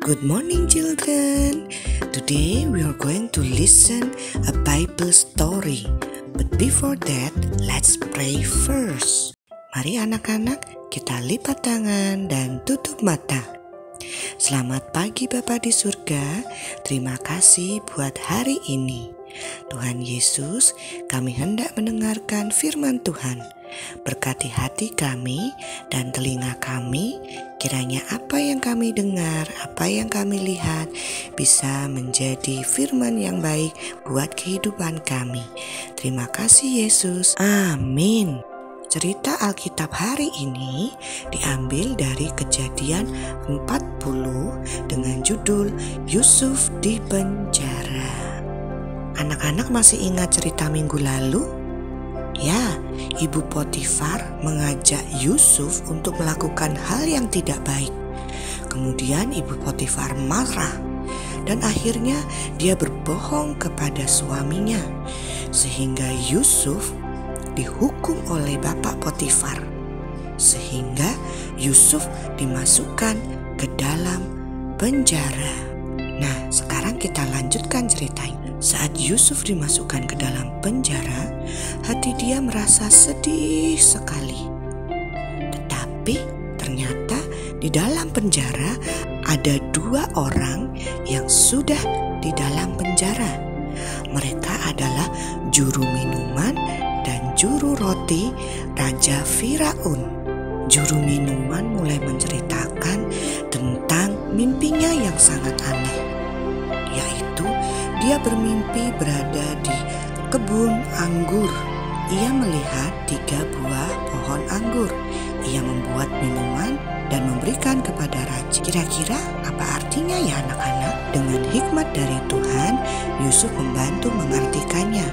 Good morning, children. Today we are going to listen a Bible story. But before that, let's pray first. Mari anak-anak, kita lipat tangan dan tutup mata. Selamat pagi Bapa di surga. Terima kasih buat hari ini. Tuhan Yesus, kami hendak mendengarkan firman Tuhan. Berkati hati kami dan telinga kami, kiranya apa yang kami dengar, apa yang kami lihat bisa menjadi firman yang baik buat kehidupan kami. Terima kasih Yesus. Amin. Cerita Alkitab hari ini diambil dari Kejadian 40 dengan judul Yusuf di Penjara. Anak-anak masih ingat cerita minggu lalu? Ya, Ibu Potifar mengajak Yusuf untuk melakukan hal yang tidak baik. Kemudian Ibu Potifar marah dan akhirnya dia berbohong kepada suaminya, sehingga Yusuf dihukum oleh Bapak Potifar, sehingga Yusuf dimasukkan ke dalam penjara. Nah, sekarang kita lanjutkan ceritanya. Saat Yusuf dimasukkan ke dalam penjara, hati dia merasa sedih sekali. Tetapi ternyata di dalam penjara ada dua orang yang sudah di dalam penjara. Mereka adalah juru minuman dan juru roti Raja Firaun. Juru minuman mulai menceritakan tentang mimpinya yang sangat aneh, yaitu dia bermimpi berada di kebun anggur. Ia melihat 3 buah pohon anggur. Ia membuat minuman dan memberikan kepada raja. Kira-kira apa artinya ya anak-anak? Dengan hikmat dari Tuhan, Yusuf membantu mengartikannya,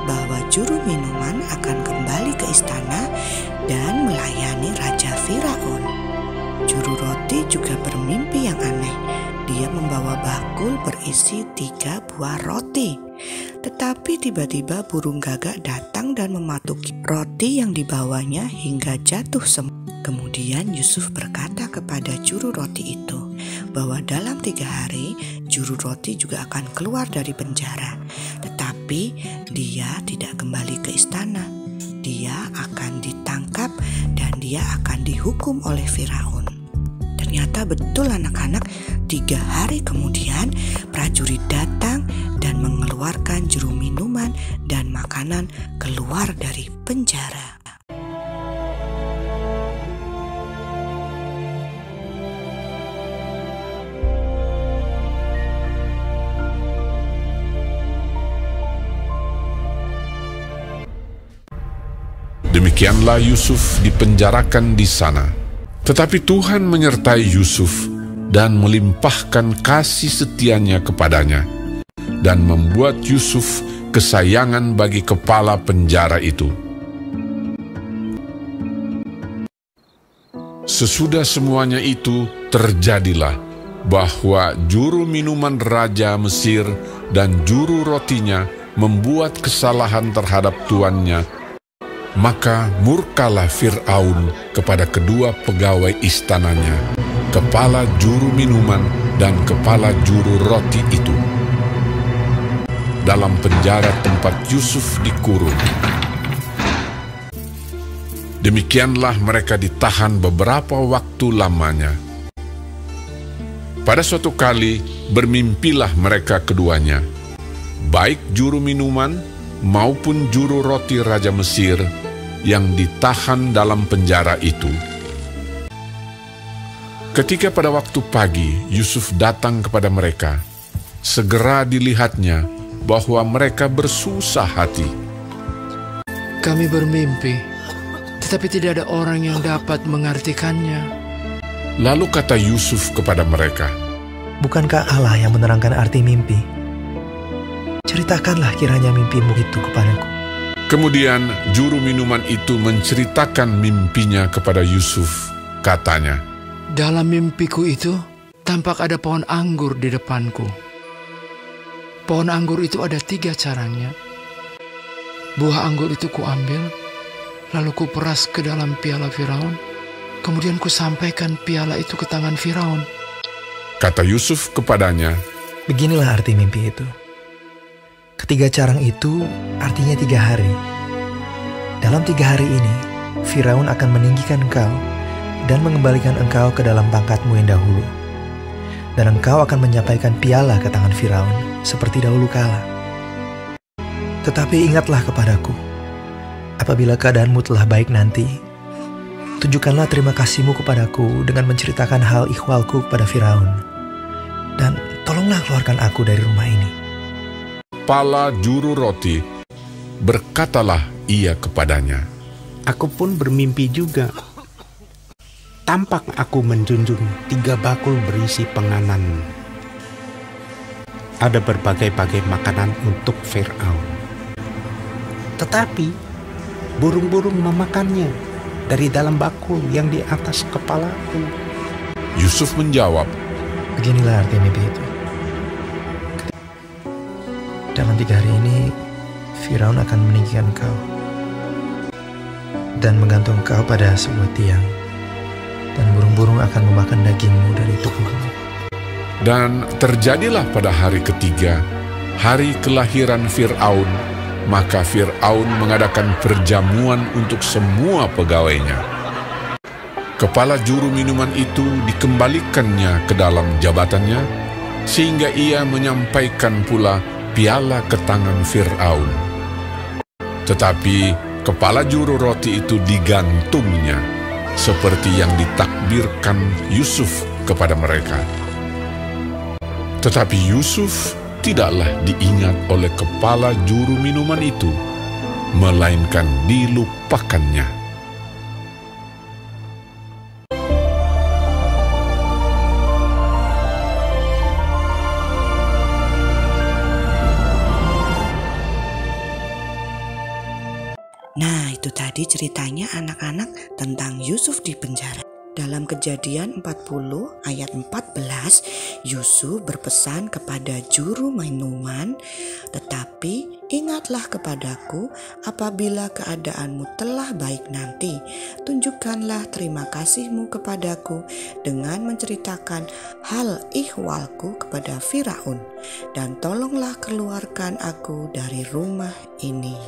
bahwa juru minuman akan kembali ke istana dan melayani Raja Firaun. Juru roti juga bermimpi yang aneh. Dia membawa bakul berisi 3 buah roti. Tetapi tiba-tiba burung gagak datang dan mematuki roti yang dibawanya hingga jatuh semua. Kemudian Yusuf berkata kepada juru roti itu bahwa dalam 3 hari juru roti juga akan keluar dari penjara. Tetapi dia tidak kembali ke istana. Dia akan ditangkap dan dia akan dihukum oleh Firaun. Ternyata betul anak-anak, 3 hari kemudian prajurit datang dan mengeluarkan juru minuman dan makanan keluar dari penjara. Demikianlah Yusuf dipenjarakan di sana. Tetapi Tuhan menyertai Yusuf dan melimpahkan kasih setianya kepadanya dan membuat Yusuf kesayangan bagi kepala penjara itu. Sesudah semuanya itu terjadilah bahwa juru minuman Raja Mesir dan juru rotinya membuat kesalahan terhadap tuannya. Maka murkalah Fir'aun kepada kedua pegawai istananya, kepala juru minuman dan kepala juru roti itu, dalam penjara tempat Yusuf dikurung. Demikianlah mereka ditahan beberapa waktu lamanya. Pada suatu kali bermimpilah mereka keduanya, baik juru minuman maupun juru roti Raja Mesir yang ditahan dalam penjara itu. Ketika pada waktu pagi Yusuf datang kepada mereka, segera dilihatnya bahwa mereka bersusah hati. Kami bermimpi, tetapi tidak ada orang yang dapat mengartikannya. Lalu kata Yusuf kepada mereka, Bukankah Allah yang menerangkan arti mimpi? Ceritakanlah kiranya mimpimu itu kepadaku. Kemudian juru minuman itu menceritakan mimpinya kepada Yusuf. Katanya, Dalam mimpiku itu, tampak ada pohon anggur di depanku. Pohon anggur itu ada 3 carangnya. Buah anggur itu kuambil, lalu kuperas ke dalam piala Firaun. Kemudian kusampaikan piala itu ke tangan Firaun. Kata Yusuf kepadanya, Beginilah arti mimpi itu. Ketiga carang itu artinya 3 hari. Dalam 3 hari ini, Firaun akan meninggikan engkau dan mengembalikan engkau ke dalam pangkatmu yang dahulu. Dan engkau akan menyampaikan piala ke tangan Firaun seperti dahulu kala. Tetapi ingatlah kepadaku, apabila keadaanmu telah baik nanti, tunjukkanlah terima kasihmu kepadaku dengan menceritakan hal ikhwalku kepada Firaun. Dan tolonglah keluarkan aku dari rumah ini. Kepala juru roti, berkatalah ia kepadanya, Aku pun bermimpi juga. Tampak aku menjunjung 3 bakul berisi penganan. Ada berbagai-bagai makanan untuk Firaun. Tetapi burung-burung memakannya dari dalam bakul yang di atas kepalaku. Yusuf menjawab, Beginilah arti mimpi itu. Dalam 3 hari ini, Firaun akan meninggikan engkau dan menggantung engkau pada sebuah tiang, dan burung-burung akan memakan dagingmu dari tubuhmu. Dan terjadilah pada hari ketiga, hari kelahiran Fir'aun, maka Fir'aun mengadakan perjamuan untuk semua pegawainya. Kepala juru minuman itu dikembalikannya ke dalam jabatannya, sehingga ia menyampaikan pula piala ke tangan Fir'aun. Tetapi kepala juru roti itu digantungnya, seperti yang ditakdirkan Yusuf kepada mereka. Tetapi Yusuf tidaklah diingat oleh kepala juru minuman itu, melainkan dilupakannya. Nah, itu tadi ceritanya anak-anak tentang Yusuf di penjara. Dalam Kejadian 40 ayat 14, Yusuf berpesan kepada juru minuman, "Tetapi ingatlah kepadaku apabila keadaanmu telah baik nanti. Tunjukkanlah terima kasihmu kepadaku dengan menceritakan hal ihwalku kepada Firaun, dan tolonglah keluarkan aku dari rumah ini."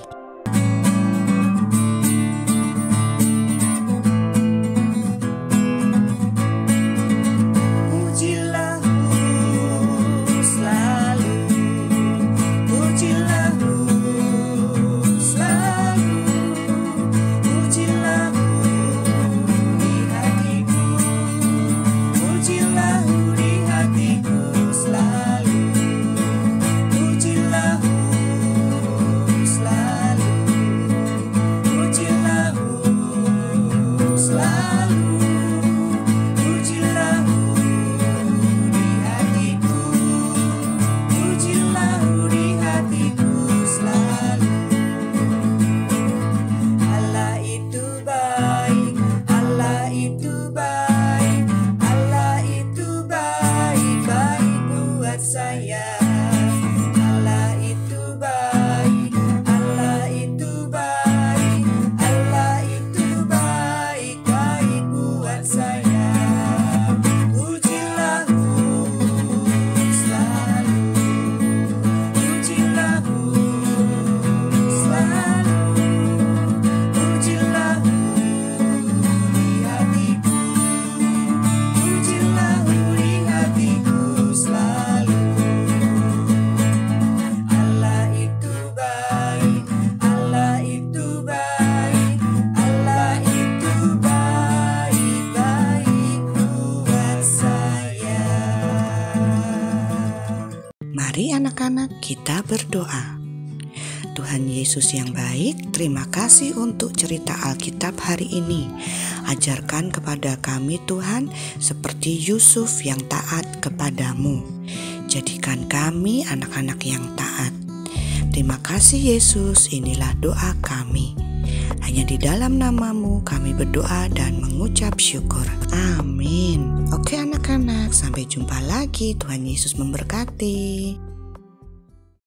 Mari anak-anak kita berdoa. Tuhan Yesus yang baik, terima kasih untuk cerita Alkitab hari ini. Ajarkan kepada kami Tuhan seperti Yusuf yang taat kepadamu. Jadikan kami anak-anak yang taat. Terima kasih Yesus, inilah doa kami. Hanya di dalam namamu kami berdoa dan mengucap syukur. Amin. Oke anak-anak, sampai jumpa lagi. Tuhan Yesus memberkati.